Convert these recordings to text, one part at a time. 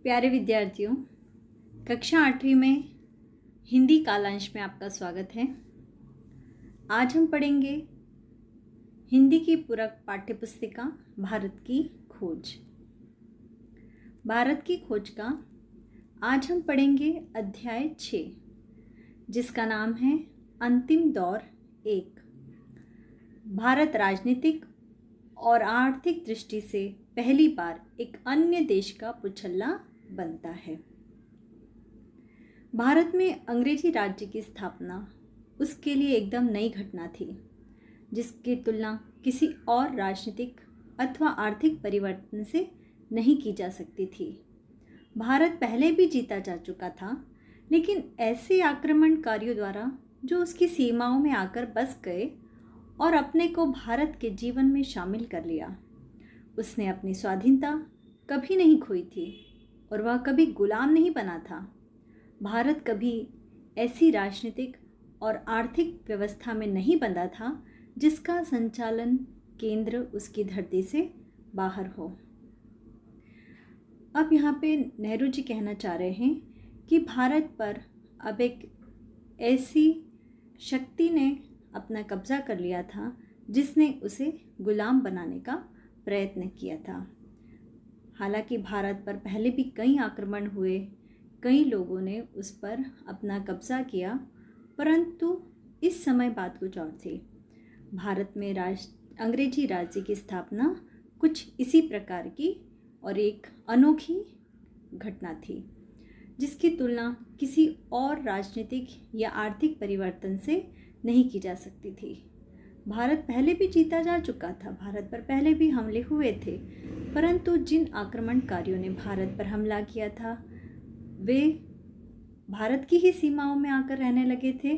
प्यारे विद्यार्थियों, कक्षा 8वीं में हिंदी कालांश में आपका स्वागत है। आज हम पढ़ेंगे हिंदी की पूरक पाठ्यपुस्तिका भारत की खोज। भारत की खोज का आज हम पढ़ेंगे अध्याय 6, जिसका नाम है अंतिम दौर 1। भारत राजनीतिक और आर्थिक दृष्टि से पहली बार एक अन्य देश का पुछल्ला बनता है। भारत में अंग्रेजी राज्य की स्थापना उसके लिए एकदम नई घटना थी, जिसकी तुलना किसी और राजनीतिक अथवा आर्थिक परिवर्तन से नहीं की जा सकती थी। भारत पहले भी जीता जा चुका था, लेकिन ऐसे आक्रमणकारियों द्वारा जो उसकी सीमाओं में आकर बस गए और अपने को भारत के जीवन में शामिल कर लिया। उसने अपनी स्वाधीनता कभी नहीं खोई थी और वह कभी गुलाम नहीं बना था। भारत कभी ऐसी राजनीतिक और आर्थिक व्यवस्था में नहीं बंधा था जिसका संचालन केंद्र उसकी धरती से बाहर हो। अब यहाँ पे नेहरू जी कहना चाह रहे हैं कि भारत पर अब एक ऐसी शक्ति ने अपना कब्जा कर लिया था जिसने उसे गुलाम बनाने का प्रयत्न किया था। हालांकि भारत पर पहले भी कई आक्रमण हुए, कई लोगों ने उस पर अपना कब्जा किया, परंतु इस समय बात कुछ और थी। भारत में अंग्रेजी राज्य की स्थापना कुछ इसी प्रकार की और एक अनोखी घटना थी, जिसकी तुलना किसी और राजनीतिक या आर्थिक परिवर्तन से नहीं की जा सकती थी। भारत पहले भी जीता जा चुका था, भारत पर पहले भी हमले हुए थे, परंतु जिन आक्रमणकारियों ने भारत पर हमला किया था वे भारत की ही सीमाओं में आकर रहने लगे थे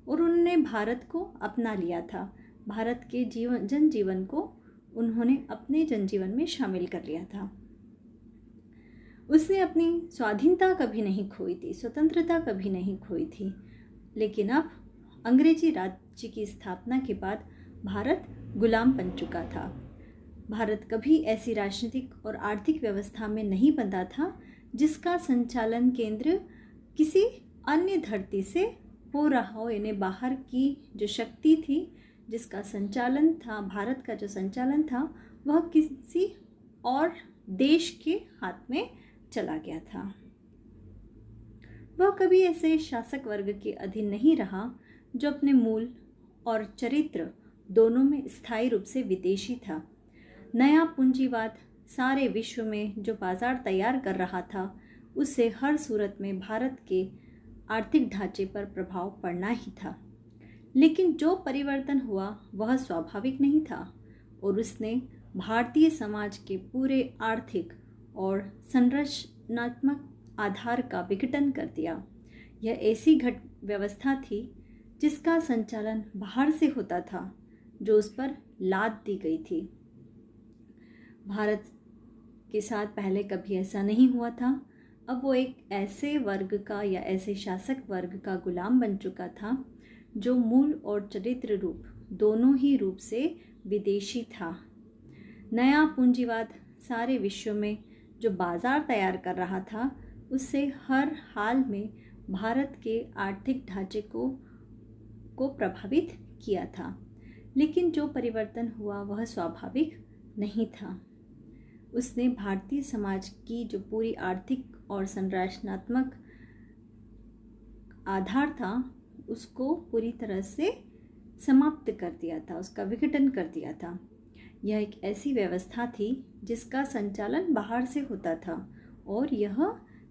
और उन्होंने भारत को अपना लिया था। भारत के जनजीवन को उन्होंने अपने जनजीवन में शामिल कर लिया था। उसने अपनी स्वाधीनता कभी नहीं खोई थी, स्वतंत्रता कभी नहीं खोई थी, लेकिन अब अंग्रेजी राज्य की स्थापना के बाद भारत गुलाम बन चुका था। भारत कभी ऐसी राजनीतिक और आर्थिक व्यवस्था में नहीं बंधा था जिसका संचालन केंद्र किसी अन्य धरती से हो रहा हो, यानी बाहर की जो शक्ति थी जिसका संचालन था, भारत का जो संचालन था, वह किसी और देश के हाथ में चला गया था। वह कभी ऐसे शासक वर्ग के अधीन नहीं रहा जो अपने मूल और चरित्र दोनों में स्थायी रूप से विदेशी था। नया पूंजीवाद सारे विश्व में जो बाजार तैयार कर रहा था, उससे हर सूरत में भारत के आर्थिक ढांचे पर प्रभाव पड़ना ही था। लेकिन जो परिवर्तन हुआ वह स्वाभाविक नहीं था और उसने भारतीय समाज के पूरे आर्थिक और संरचनात्मक आधार का विघटन कर दिया। यह ऐसी व्यवस्था थी जिसका संचालन बाहर से होता था, जो उस पर लाद दी गई थी। भारत के साथ पहले कभी ऐसा नहीं हुआ था। अब वो एक ऐसे वर्ग का या ऐसे शासक वर्ग का गुलाम बन चुका था जो मूल और चरित्र रूप दोनों ही रूप से विदेशी था। नया पूंजीवाद सारे विश्व में जो बाजार तैयार कर रहा था, उससे हर हाल में भारत के आर्थिक ढांचे को प्रभावित किया था। लेकिन जो परिवर्तन हुआ वह स्वाभाविक नहीं था। उसने भारतीय समाज की जो पूरी आर्थिक और संरचनात्मक आधार था, उसको पूरी तरह से समाप्त कर दिया था, उसका विघटन कर दिया था। यह एक ऐसी व्यवस्था थी जिसका संचालन बाहर से होता था और यह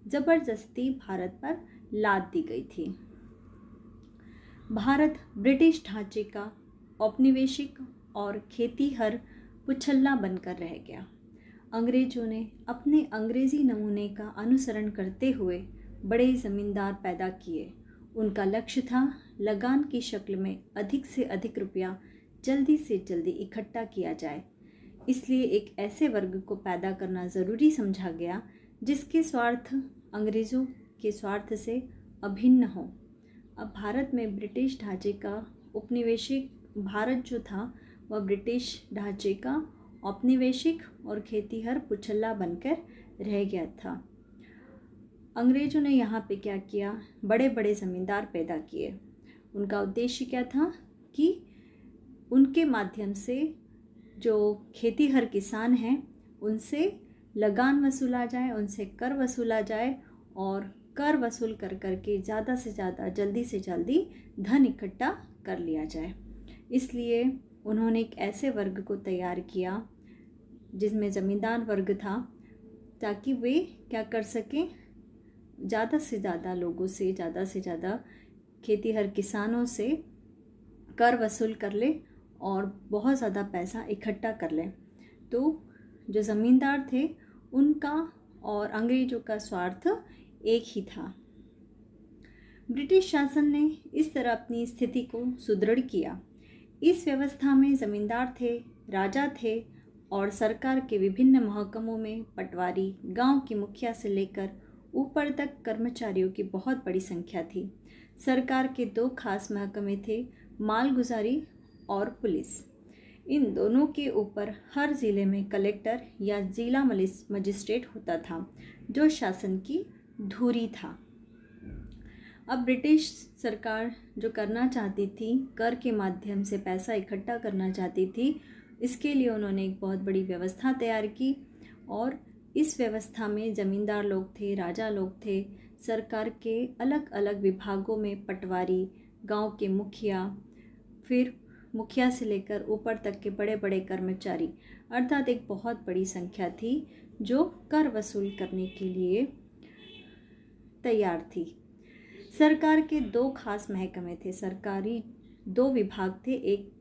जबरदस्ती भारत पर लाद दी गई थी। भारत ब्रिटिश ढांचे का औपनिवेशिक और खेतीहर पुछल्ला बनकर रह गया। अंग्रेजों ने अपने अंग्रेजी नमूने का अनुसरण करते हुए बड़े जमींदार पैदा किए। उनका लक्ष्य था लगान की शक्ल में अधिक से अधिक रुपया जल्दी से जल्दी इकट्ठा किया जाए। इसलिए एक ऐसे वर्ग को पैदा करना ज़रूरी समझा गया जिसके स्वार्थ अंग्रेज़ों के स्वार्थ से अभिन्न हो। अब भारत में ब्रिटिश ढांचे का औपनिवेशिक भारत जो था वह ब्रिटिश ढांचे का औपनिवेशिक और खेतीहर पुछल्ला बनकर रह गया था। अंग्रेज़ों ने यहाँ पे क्या किया, बड़े बड़े ज़मींदार पैदा किए। उनका उद्देश्य क्या था कि उनके माध्यम से जो खेतीहर किसान हैं उनसे लगान वसूला जाए, उनसे कर वसूला जाए और कर वसूल कर करके ज़्यादा से ज़्यादा जल्दी से जल्दी धन इकट्ठा कर लिया जाए। इसलिए उन्होंने एक ऐसे वर्ग को तैयार किया जिसमें ज़मींदार वर्ग था, ताकि वे क्या कर सकें, ज़्यादा से ज़्यादा लोगों से, ज़्यादा से ज़्यादा खेतीहर किसानों से कर वसूल कर ले और बहुत ज़्यादा पैसा इकट्ठा कर ले। तो जो ज़मींदार थे उनका और अंग्रेज़ों का स्वार्थ एक ही था। ब्रिटिश शासन ने इस तरह अपनी स्थिति को सुदृढ़ किया। इस व्यवस्था में ज़मींदार थे, राजा थे और सरकार के विभिन्न महकमों में पटवारी, गांव की मुखिया से लेकर ऊपर तक कर्मचारियों की बहुत बड़ी संख्या थी। सरकार के दो खास महकमे थे, मालगुजारी और पुलिस। इन दोनों के ऊपर हर ज़िले में कलेक्टर या जिला मजिस्ट्रेट होता था, जो शासन की धुरी था। अब ब्रिटिश सरकार जो करना चाहती थी, कर के माध्यम से पैसा इकट्ठा करना चाहती थी, इसके लिए उन्होंने एक बहुत बड़ी व्यवस्था तैयार की और इस व्यवस्था में ज़मींदार लोग थे, राजा लोग थे, सरकार के अलग अलग विभागों में पटवारी, गांव के मुखिया, फिर मुखिया से लेकर ऊपर तक के बड़े बड़े कर्मचारी, अर्थात एक बहुत बड़ी संख्या थी जो कर वसूल करने के लिए तैयार थी। सरकार के दो खास महकमे थे, सरकारी दो विभाग थे। एक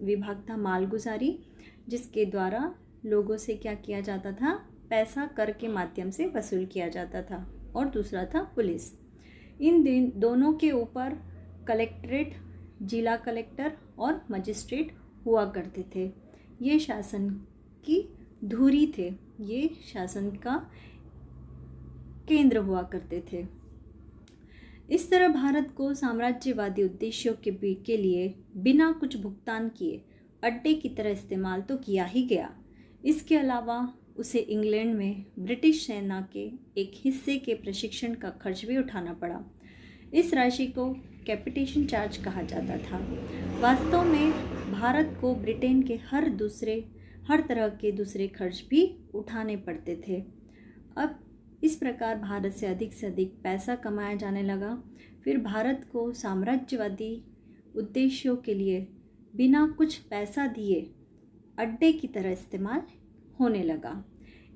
विभाग था मालगुजारी, जिसके द्वारा लोगों से क्या किया जाता था, पैसा कर के माध्यम से वसूल किया जाता था, और दूसरा था पुलिस। इन दोनों के ऊपर कलेक्ट्रेट, जिला कलेक्टर और मजिस्ट्रेट हुआ करते थे। ये शासन की धुरी थे, ये शासन का केंद्र हुआ करते थे। इस तरह भारत को साम्राज्यवादी उद्देश्यों के लिए बिना कुछ भुगतान किए अड्डे की तरह इस्तेमाल तो किया ही गया। इसके अलावा उसे इंग्लैंड में ब्रिटिश सेना के एक हिस्से के प्रशिक्षण का खर्च भी उठाना पड़ा। इस राशि को कैपिटेशन चार्ज कहा जाता था। वास्तव में भारत को ब्रिटेन के हर तरह के दूसरे खर्च भी उठाने पड़ते थे। अब इस प्रकार भारत से अधिक पैसा कमाया जाने लगा। फिर भारत को साम्राज्यवादी उद्देश्यों के लिए बिना कुछ पैसा दिए अड्डे की तरह इस्तेमाल होने लगा।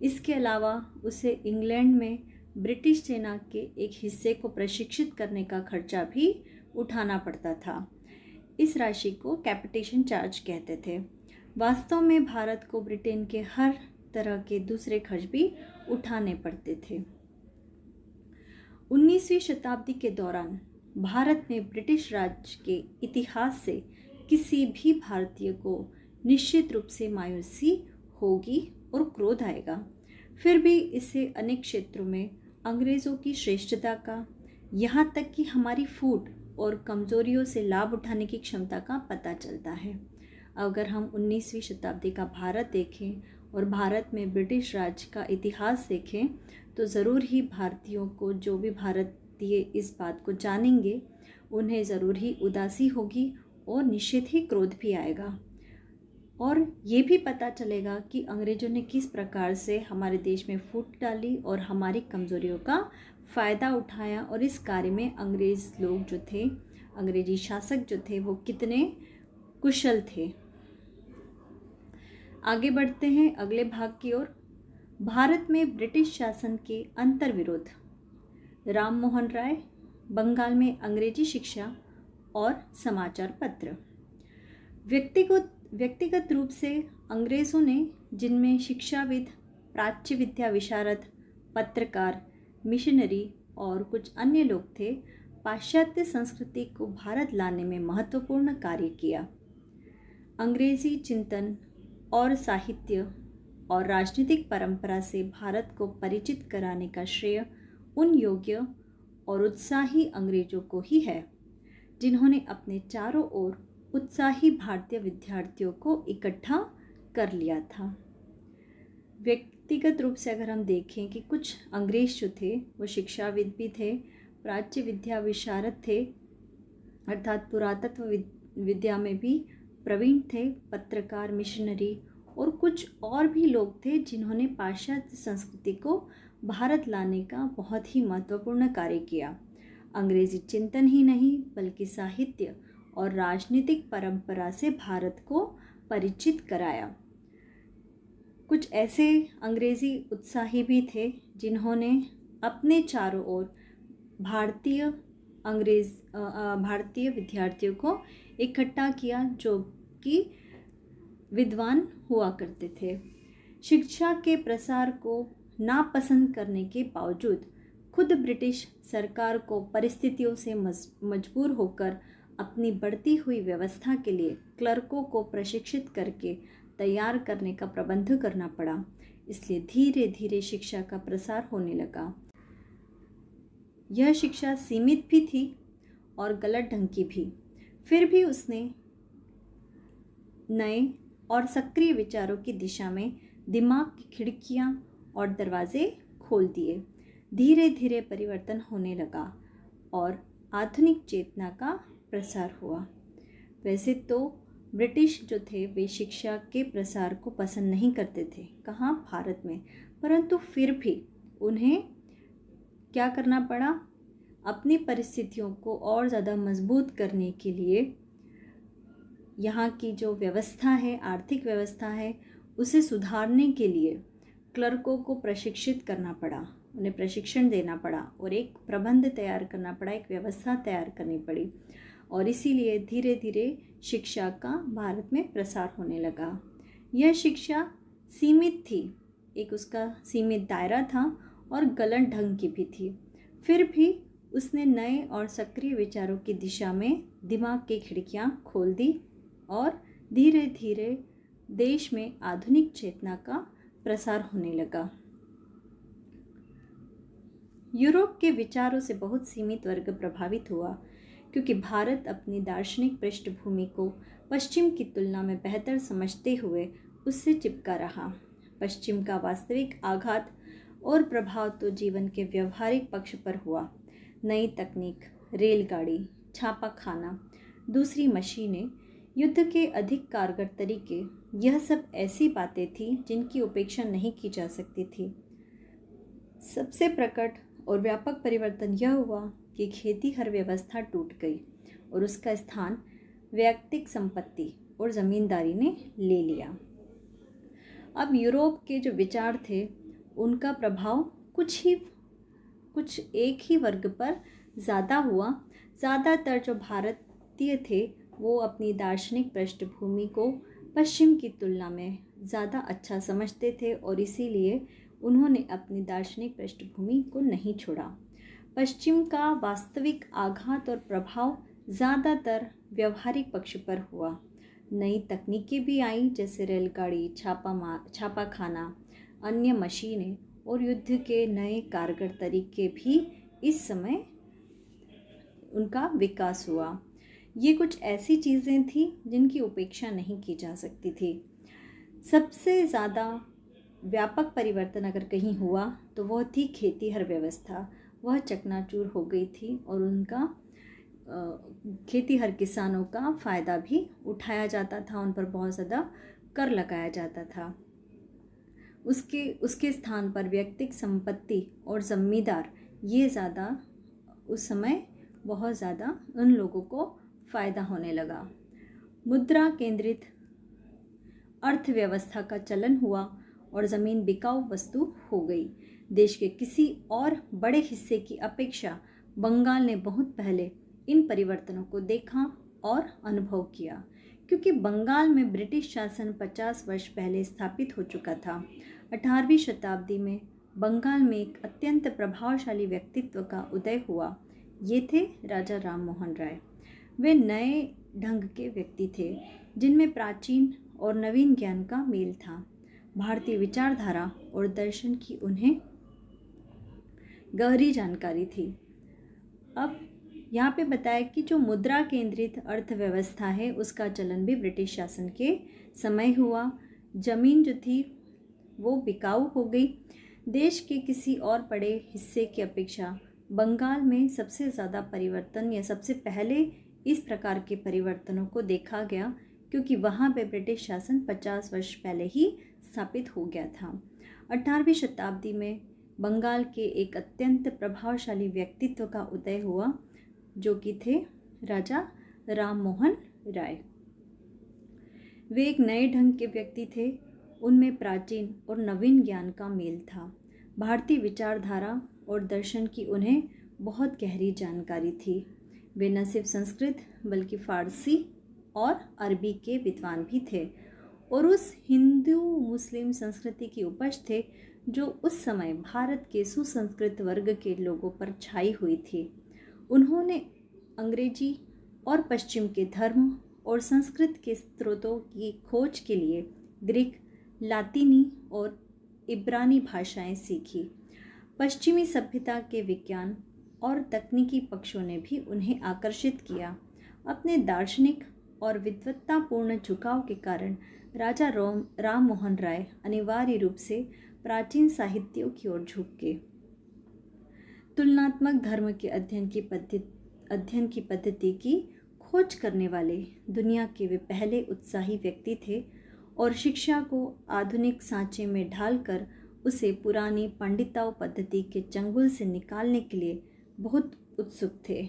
इसके अलावा उसे इंग्लैंड में ब्रिटिश सेना के एक हिस्से को प्रशिक्षित करने का खर्चा भी उठाना पड़ता था। इस राशि को कैपिटेशन चार्ज कहते थे। वास्तव में भारत को ब्रिटेन के हर तरह के दूसरे खर्च भी उठाने पड़ते थे। 19वीं शताब्दी के दौरान भारत में ब्रिटिश राज के इतिहास से किसी भी भारतीय को निश्चित रूप से मायूसी होगी और क्रोध आएगा। फिर भी इससे अनेक क्षेत्रों में अंग्रेज़ों की श्रेष्ठता का, यहाँ तक कि हमारी फूट और कमज़ोरियों से लाभ उठाने की क्षमता का पता चलता है। अगर हम 19वीं शताब्दी का भारत देखें और भारत में ब्रिटिश राज का इतिहास देखें तो ज़रूर ही भारतीयों को, जो भी भारतीय इस बात को जानेंगे, उन्हें ज़रूर ही उदासी होगी और निश्चित ही क्रोध भी आएगा। और ये भी पता चलेगा कि अंग्रेज़ों ने किस प्रकार से हमारे देश में फूट डाली और हमारी कमज़ोरियों का फ़ायदा उठाया, और इस कार्य में अंग्रेज़ लोग जो थे, अंग्रेजी शासक जो थे, वो कितने कुशल थे। आगे बढ़ते हैं अगले भाग की ओर। भारत में ब्रिटिश शासन के अंतर्विरोध, राम मोहन राय, बंगाल में अंग्रेजी शिक्षा और समाचार पत्र। व्यक्तिगत रूप से अंग्रेज़ों ने, जिनमें शिक्षाविद, प्राच्य विद्या विशारद, पत्रकार, मिशनरी और कुछ अन्य लोग थे, पाश्चात्य संस्कृति को भारत लाने में महत्वपूर्ण कार्य किया। अंग्रेजी चिंतन और साहित्य और राजनीतिक परंपरा से भारत को परिचित कराने का श्रेय उन योग्य और उत्साही अंग्रेजों को ही है, जिन्होंने अपने चारों ओर उत्साही भारतीय विद्यार्थियों को इकट्ठा कर लिया था। व्यक्तिगत रूप से अगर हम देखें कि कुछ अंग्रेज जो थे वो शिक्षाविद भी थे, प्राच्य विद्या विशारद थे, अर्थात पुरातत्व विद्या में भी प्रवीण थे, पत्रकार, मिशनरी और कुछ और भी लोग थे जिन्होंने पाश्चात्य संस्कृति को भारत लाने का बहुत ही महत्वपूर्ण कार्य किया। अंग्रेजी चिंतन ही नहीं बल्कि साहित्य और राजनीतिक परंपरा से भारत को परिचित कराया। कुछ ऐसे अंग्रेजी उत्साही भी थे जिन्होंने अपने चारों ओर भारतीय विद्यार्थियों को इकट्ठा किया जो कि विद्वान हुआ करते थे। शिक्षा के प्रसार को नापसंद करने के बावजूद खुद ब्रिटिश सरकार को परिस्थितियों से मजबूर होकर अपनी बढ़ती हुई व्यवस्था के लिए क्लर्कों को प्रशिक्षित करके तैयार करने का प्रबंध करना पड़ा। इसलिए धीरे धीरे शिक्षा का प्रसार होने लगा। यह शिक्षा सीमित भी थी और गलत ढंग की भी, फिर भी उसने नए और सक्रिय विचारों की दिशा में दिमाग की खिड़कियां और दरवाजे खोल दिए। धीरे धीरे परिवर्तन होने लगा और आधुनिक चेतना का प्रसार हुआ। वैसे तो ब्रिटिश जो थे वे शिक्षा के प्रसार को पसंद नहीं करते थे, कहाँ भारत में, परंतु फिर भी उन्हें क्या करना पड़ा, अपनी परिस्थितियों को और ज़्यादा मजबूत करने के लिए यहाँ की जो व्यवस्था है, आर्थिक व्यवस्था है, उसे सुधारने के लिए क्लर्कों को प्रशिक्षित करना पड़ा, उन्हें प्रशिक्षण देना पड़ा और एक प्रबंध तैयार करना पड़ा, एक व्यवस्था तैयार करनी पड़ी। और इसीलिए धीरे धीरे शिक्षा का भारत में प्रसार होने लगा। यह शिक्षा सीमित थी, एक उसका सीमित दायरा था और गलत ढंग की भी थी, फिर भी उसने नए और सक्रिय विचारों की दिशा में दिमाग की खिड़कियां खोल दी और धीरे धीरे देश में आधुनिक चेतना का प्रसार होने लगा। यूरोप के विचारों से बहुत सीमित वर्ग प्रभावित हुआ क्योंकि भारत अपनी दार्शनिक पृष्ठभूमि को पश्चिम की तुलना में बेहतर समझते हुए उससे चिपका रहा। पश्चिम का वास्तविक आघात और प्रभाव तो जीवन के व्यवहारिक पक्ष पर हुआ। नई तकनीक, रेलगाड़ी, छापाखाना, दूसरी मशीनें, युद्ध के अधिक कारगर तरीके, यह सब ऐसी बातें थीं जिनकी उपेक्षा नहीं की जा सकती थी। सबसे प्रकट और व्यापक परिवर्तन यह हुआ कि खेती हर व्यवस्था टूट गई और उसका स्थान वैयक्तिक संपत्ति और ज़मींदारी ने ले लिया। अब यूरोप के जो विचार थे उनका प्रभाव कुछ एक ही वर्ग पर ज़्यादा हुआ। ज़्यादातर जो भारतीय थे वो अपनी दार्शनिक पृष्ठभूमि को पश्चिम की तुलना में ज़्यादा अच्छा समझते थे और इसीलिए उन्होंने अपनी दार्शनिक पृष्ठभूमि को नहीं छोड़ा। पश्चिम का वास्तविक आघात और प्रभाव ज़्यादातर व्यवहारिक पक्ष पर हुआ। नई तकनीकें भी आईं जैसे रेलगाड़ी, छापाखाना, अन्य मशीनें और युद्ध के नए कारगर तरीके भी इस समय उनका विकास हुआ। ये कुछ ऐसी चीज़ें थी जिनकी उपेक्षा नहीं की जा सकती थी। सबसे ज़्यादा व्यापक परिवर्तन अगर कहीं हुआ तो वह थी खेती हर व्यवस्था। वह चकनाचूर हो गई थी और उनका खेती हर किसानों का फ़ायदा भी उठाया जाता था, उन पर बहुत ज़्यादा कर लगाया जाता था। उसके स्थान पर व्यक्तिगत संपत्ति और ज़मींदार ये ज़्यादा उस समय बहुत ज़्यादा उन लोगों को फ़ायदा होने लगा। मुद्रा केंद्रित अर्थव्यवस्था का चलन हुआ और ज़मीन बिकाऊ वस्तु हो गई। देश के किसी और बड़े हिस्से की अपेक्षा बंगाल ने बहुत पहले इन परिवर्तनों को देखा और अनुभव किया, क्योंकि बंगाल में ब्रिटिश शासन 50 वर्ष पहले स्थापित हो चुका था। 18वीं शताब्दी में बंगाल में एक अत्यंत प्रभावशाली व्यक्तित्व का उदय हुआ। ये थे राजा राम मोहन राय। वे नए ढंग के व्यक्ति थे जिनमें प्राचीन और नवीन ज्ञान का मेल था। भारतीय विचारधारा और दर्शन की उन्हें गहरी जानकारी थी। अब यहाँ पे बताया कि जो मुद्रा केंद्रित अर्थव्यवस्था है उसका चलन भी ब्रिटिश शासन के समय हुआ। जमीन जो थी वो बिकाऊ हो गई। देश के किसी और बड़े हिस्से की अपेक्षा बंगाल में सबसे ज़्यादा परिवर्तन या सबसे पहले इस प्रकार के परिवर्तनों को देखा गया, क्योंकि वहाँ पे ब्रिटिश शासन 50 वर्ष पहले ही स्थापित हो गया था। 18वीं शताब्दी में बंगाल के एक अत्यंत प्रभावशाली व्यक्तित्व का उदय हुआ, जो कि थे राजा राम मोहन राय। वे एक नए ढंग के व्यक्ति थे। उनमें प्राचीन और नवीन ज्ञान का मेल था। भारतीय विचारधारा और दर्शन की उन्हें बहुत गहरी जानकारी थी। वे न सिर्फ संस्कृत बल्कि फारसी और अरबी के विद्वान भी थे और उस हिंदू मुस्लिम संस्कृति की उपज थे जो उस समय भारत के सुसंस्कृत वर्ग के लोगों पर छाई हुई थी। उन्होंने अंग्रेजी और पश्चिम के धर्म और संस्कृत के स्रोतों की खोज के लिए ग्रीक, लातीनी और इब्रानी भाषाएं सीखी। पश्चिमी सभ्यता के विज्ञान और तकनीकी पक्षों ने भी उन्हें आकर्षित किया। अपने दार्शनिक और विद्वत्तापूर्ण झुकाव के कारण राजा राम मोहन राय अनिवार्य रूप से प्राचीन साहित्यों की ओर झुक गए। तुलनात्मक धर्म के अध्ययन की पद्धति की खोज करने वाले दुनिया के वे पहले उत्साही व्यक्ति थे और शिक्षा को आधुनिक सांचे में ढालकर उसे पुरानी पंडिताओं पद्धति के चंगुल से निकालने के लिए बहुत उत्सुक थे।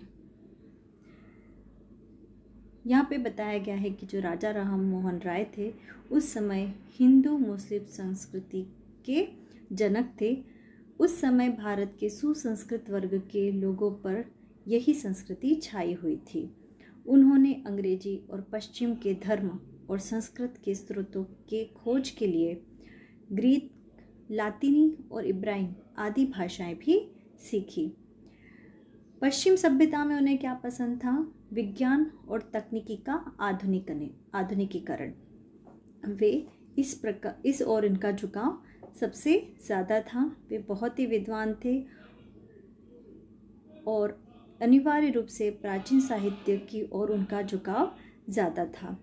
यहाँ पे बताया गया है कि जो राजा राम मोहन राय थे उस समय हिंदू मुस्लिम संस्कृति के जनक थे। उस समय भारत के सुसंस्कृत वर्ग के लोगों पर यही संस्कृति छाई हुई थी। उन्होंने अंग्रेजी और पश्चिम के धर्म और संस्कृत के स्रोतों के खोज के लिए ग्रीक, लातीनी और इब्रानी आदि भाषाएं भी सीखी। पश्चिम सभ्यता में उन्हें क्या पसंद था? विज्ञान और तकनीकी का आधुनिकीकरण। वे इस और इनका झुकाव सबसे ज़्यादा था। वे बहुत ही विद्वान थे और अनिवार्य रूप से प्राचीन साहित्य की ओर उनका झुकाव ज़्यादा था।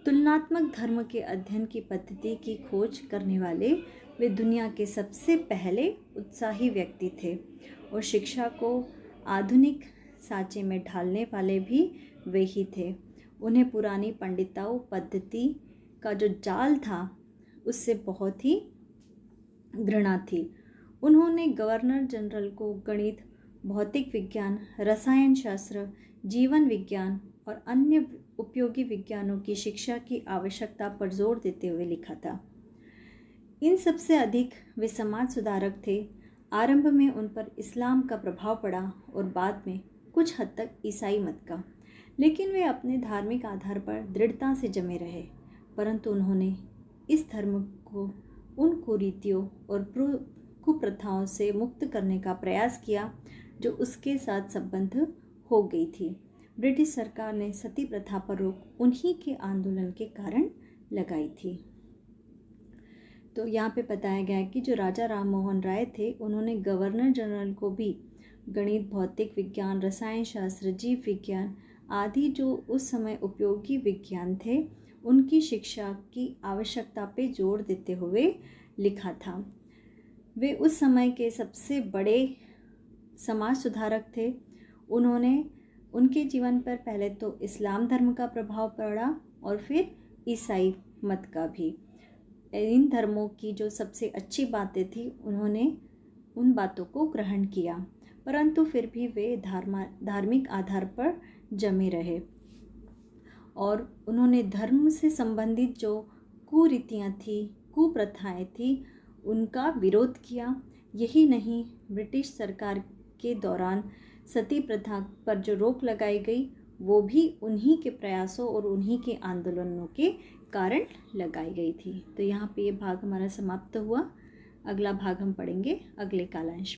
तुलनात्मक धर्म के अध्ययन की पद्धति की खोज करने वाले वे दुनिया के सबसे पहले उत्साही व्यक्ति थे और शिक्षा को आधुनिक सांचे में ढालने वाले भी वे ही थे। उन्हें पुरानी पंडिताओं पद्धति का जो जाल था उससे बहुत ही घृणा थी। उन्होंने गवर्नर जनरल को गणित, भौतिक विज्ञान, रसायन शास्त्र, जीवन विज्ञान और अन्य उपयोगी विज्ञानों की शिक्षा की आवश्यकता पर जोर देते हुए लिखा था। इन सबसे अधिक वे समाज सुधारक थे। आरंभ में उन पर इस्लाम का प्रभाव पड़ा और बाद में कुछ हद तक ईसाई मत का, लेकिन वे अपने धार्मिक आधार पर दृढ़ता से जमे रहे। परंतु उन्होंने इस धर्म को उन कुरीतियों और कुप्रथाओं से मुक्त करने का प्रयास किया जो उसके साथ संबद्ध हो गई थी। ब्रिटिश सरकार ने सती प्रथा पर रोक उन्हीं के आंदोलन के कारण लगाई थी। तो यहाँ पे बताया गया है कि जो राजा राम मोहन राय थे उन्होंने गवर्नर जनरल को भी गणित, भौतिक विज्ञान, रसायन शास्त्र, जीव विज्ञान आदि जो उस समय उपयोगी विज्ञान थे उनकी शिक्षा की आवश्यकता पे जोर देते हुए लिखा था। वे उस समय के सबसे बड़े समाज सुधारक थे। उनके जीवन पर पहले तो इस्लाम धर्म का प्रभाव पड़ा और फिर ईसाई मत का भी। इन धर्मों की जो सबसे अच्छी बातें थी उन्होंने उन बातों को ग्रहण किया, परंतु फिर भी वे धार्मिक आधार पर जमे रहे और उन्होंने धर्म से संबंधित जो कुरीतियाँ थी, कुप्रथाएं थी, उनका विरोध किया। यही नहीं, ब्रिटिश सरकार के दौरान सती प्रथा पर जो रोक लगाई गई वो भी उन्हीं के प्रयासों और उन्हीं के आंदोलनों के कारण लगाई गई थी। तो यहाँ पे ये भाग हमारा समाप्त हुआ। अगला भाग हम पढ़ेंगे अगले कालांश में।